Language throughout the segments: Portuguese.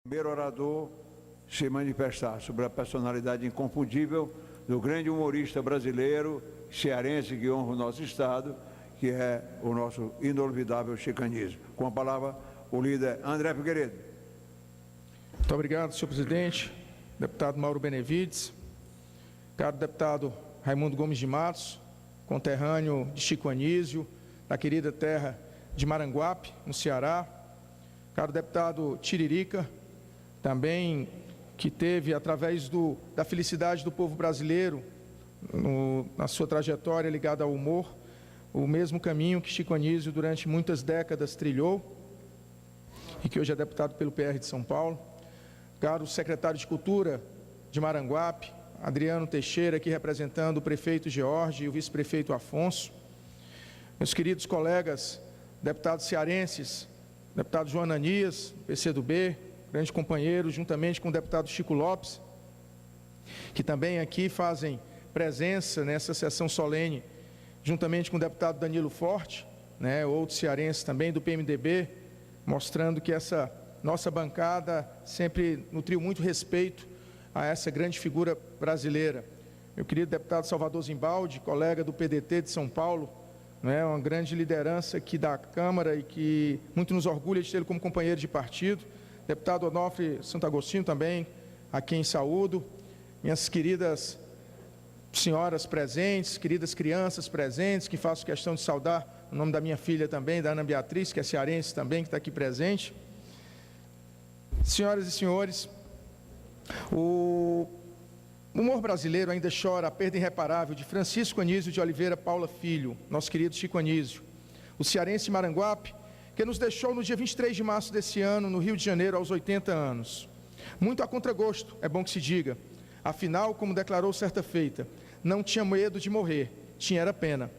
primeiro orador se manifestar sobre a personalidade inconfundível do grande humorista brasileiro, cearense, que honra o nosso Estado, que é o nosso inolvidável Chico Anísio. Com a palavra, o líder André Figueiredo. Muito obrigado, senhor presidente, deputado Mauro Benevides, caro deputado Raimundo Gomes de Matos, conterrâneo de Chico Anísio, da querida terra de Maranguape, no Ceará, caro deputado Tiririca, também que teve, através da felicidade do povo brasileiro, na sua trajetória ligada ao humor, o mesmo caminho que Chico Anísio durante muitas décadas trilhou, e que hoje é deputado pelo PR de São Paulo, caro secretário de Cultura de Maranguape, Adriano Teixeira, aqui representando o prefeito George e o vice-prefeito Afonso, meus queridos colegas, deputados cearenses, deputado João Ananias, PCdoB, grande companheiro, juntamente com o deputado Chico Lopes, que também aqui fazem presença nessa sessão solene, juntamente com o deputado Danilo Forte, outro cearense também do PMDB, mostrando que essa nossa bancada sempre nutriu muito respeito a essa grande figura brasileira. Meu querido deputado Salvador Zimbaldi, colega do PDT de São Paulo, uma grande liderança aqui da Câmara e que muito nos orgulha de tê-lo como companheiro de partido. Deputado Onofre Santo Agostinho também, a quem saúdo. Minhas queridas senhoras presentes, queridas crianças presentes, que faço questão de saudar o nome da minha filha também, da Ana Beatriz, que é cearense também, que está aqui presente. Senhoras e senhores, o humor brasileiro ainda chora a perda irreparável de Francisco Anísio de Oliveira Paula Filho, nosso querido Chico Anísio, o cearense Maranguape, que nos deixou no dia 23 de março desse ano, no Rio de Janeiro, aos 80 anos. Muito a contragosto, é bom que se diga. Afinal, como declarou certa feita, não tinha medo de morrer, tinha era pena.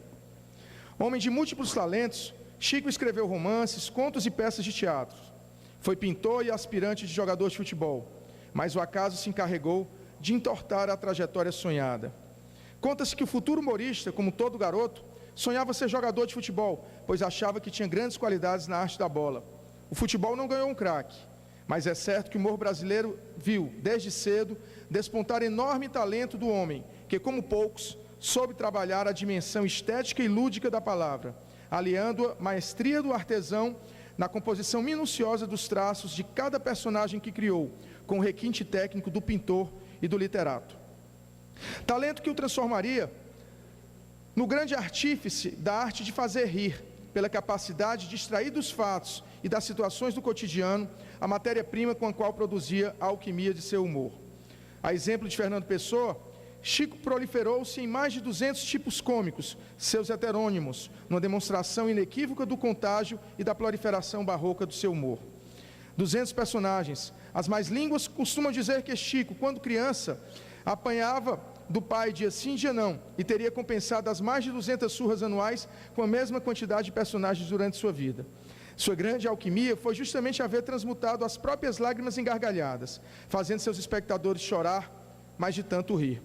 Homem de múltiplos talentos, Chico escreveu romances, contos e peças de teatro. Foi pintor e aspirante de jogador de futebol, mas o acaso se encarregou de entortar a trajetória sonhada. Conta-se que o futuro humorista, como todo garoto, sonhava ser jogador de futebol, pois achava que tinha grandes qualidades na arte da bola. O futebol não ganhou um craque, mas é certo que o humor brasileiro viu, desde cedo, despontar enorme talento do homem, que, como poucos, soube trabalhar a dimensão estética e lúdica da palavra, aliando a maestria do artesão na composição minuciosa dos traços de cada personagem que criou, com o requinte técnico do pintor e do literato. Talento que o transformaria no grande artífice da arte de fazer rir, pela capacidade de extrair dos fatos e das situações do cotidiano a matéria-prima com a qual produzia a alquimia de seu humor. A exemplo de Fernando Pessoa, Chico proliferou-se em mais de 200 tipos cômicos, seus heterônimos, numa demonstração inequívoca do contágio e da proliferação barroca do seu humor. 200 personagens. As mais línguas costumam dizer que Chico, quando criança, apanhava do pai dia sim, dia não, e teria compensado as mais de 200 surras anuais com a mesma quantidade de personagens durante sua vida. Sua grande alquimia foi justamente haver transmutado as próprias lágrimas em gargalhadas, fazendo seus espectadores chorar, mas de tanto rir.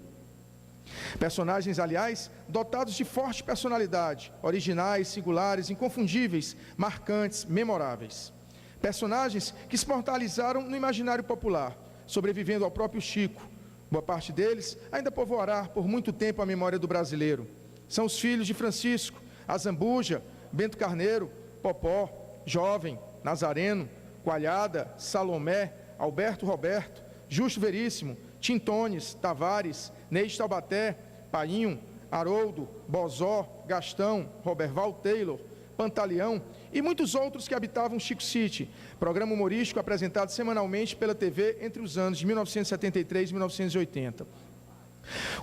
Personagens, aliás, dotados de forte personalidade, originais, singulares, inconfundíveis, marcantes, memoráveis. Personagens que se imortalizaram no imaginário popular, sobrevivendo ao próprio Chico. Boa parte deles ainda povoará por muito tempo a memória do brasileiro. São os filhos de Francisco, Azambuja, Bento Carneiro, Popó, Jovem, Nazareno, Coalhada, Salomé, Alberto Roberto, Justo Veríssimo, Tintones, Tavares, Neis Taubaté, Painho, Haroldo, Bozó, Gastão, Roberval Taylor, Pantaleão e muitos outros que habitavam Chico City, programa humorístico apresentado semanalmente pela TV entre os anos de 1973 e 1980.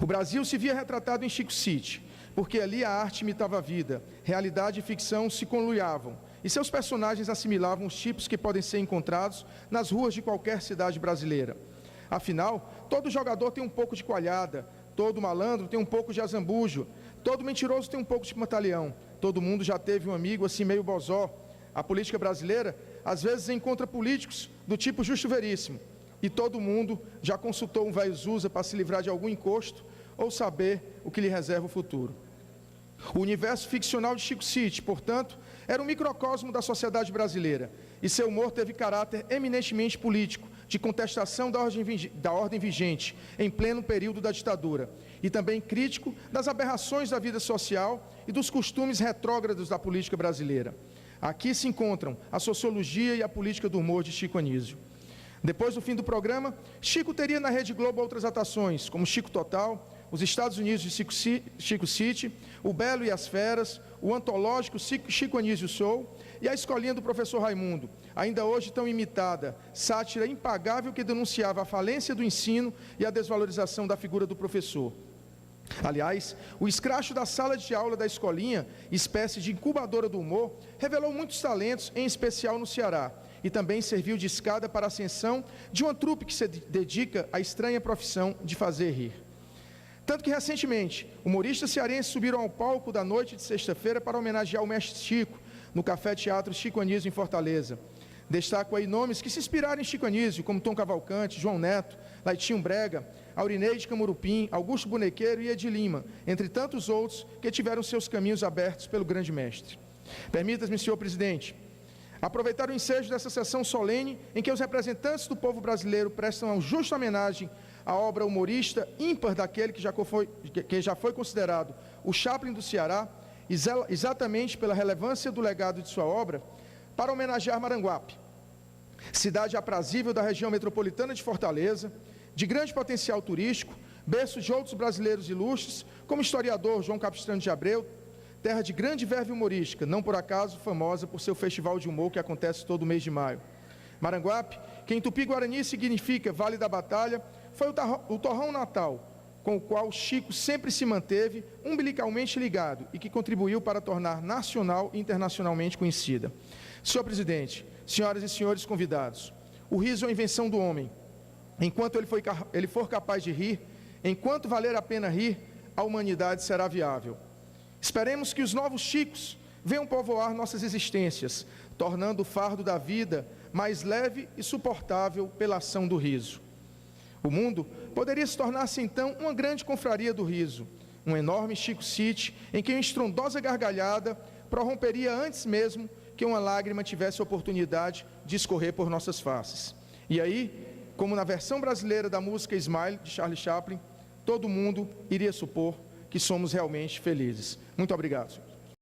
O Brasil se via retratado em Chico City, porque ali a arte imitava a vida, realidade e ficção se conluiavam, e seus personagens assimilavam os tipos que podem ser encontrados nas ruas de qualquer cidade brasileira. Afinal, todo jogador tem um pouco de Coalhada, todo malandro tem um pouco de Azambujo, todo mentiroso tem um pouco de Pantaleão, todo mundo já teve um amigo assim meio bozó. A política brasileira, às vezes, encontra políticos do tipo Justo Veríssimo, e todo mundo já consultou um velho Zusa para se livrar de algum encosto ou saber o que lhe reserva o futuro. O universo ficcional de Chico City, portanto, era um microcosmo da sociedade brasileira, e seu humor teve caráter eminentemente político, de contestação da ordem vigente em pleno período da ditadura, e também crítico das aberrações da vida social e dos costumes retrógrados da política brasileira. Aqui se encontram a sociologia e a política do humor de Chico Anísio. Depois do fim do programa, Chico teria na Rede Globo outras atrações, como Chico Total, os Estados Unidos de Chico City, o Belo e as Feras, o antológico Chico Anísio Show e a escolinha do professor Raimundo, ainda hoje tão imitada, sátira impagável que denunciava a falência do ensino e a desvalorização da figura do professor. Aliás, o escracho da sala de aula da escolinha, espécie de incubadora do humor, revelou muitos talentos, em especial no Ceará, e também serviu de escada para a ascensão de uma trupe que se dedica à estranha profissão de fazer rir. Tanto que, recentemente, humoristas cearenses subiram ao palco da noite de sexta-feira para homenagear o mestre Chico, no Café Teatro Chico Anísio, em Fortaleza. Destaco aí nomes que se inspiraram em Chico Anísio, como Tom Cavalcante, João Neto, Laitinho Brega, Aurineide Camurupim, Augusto Bonequeiro e Edi Lima, entre tantos outros que tiveram seus caminhos abertos pelo grande mestre. Permita-me, senhor presidente, aproveitar o ensejo dessa sessão solene em que os representantes do povo brasileiro prestam uma justa homenagem à obra humorista ímpar daquele que já foi considerado o Chaplin do Ceará, exatamente pela relevância do legado de sua obra, para homenagear Maranguape, cidade aprazível da região metropolitana de Fortaleza, de grande potencial turístico, berço de outros brasileiros ilustres, como o historiador João Capistrano de Abreu, terra de grande verve humorística, não por acaso famosa por seu festival de humor que acontece todo mês de maio. Maranguape, que em Tupi-Guarani significa Vale da Batalha, foi o torrão natal, com o qual Chico sempre se manteve umbilicalmente ligado e que contribuiu para tornar nacional e internacionalmente conhecida. Senhor presidente, senhoras e senhores convidados, o riso é a invenção do homem. Enquanto ele for capaz de rir, enquanto valer a pena rir, a humanidade será viável. Esperemos que os novos Chicos venham povoar nossas existências, tornando o fardo da vida mais leve e suportável pela ação do riso. O mundo poderia se tornar-se então uma grande confraria do riso, um enorme Chico City em que uma estrondosa gargalhada prorromperia antes mesmo que uma lágrima tivesse oportunidade de escorrer por nossas faces. E aí, como na versão brasileira da música Smile, de Charlie Chaplin, todo mundo iria supor que somos realmente felizes. Muito obrigado, senhor.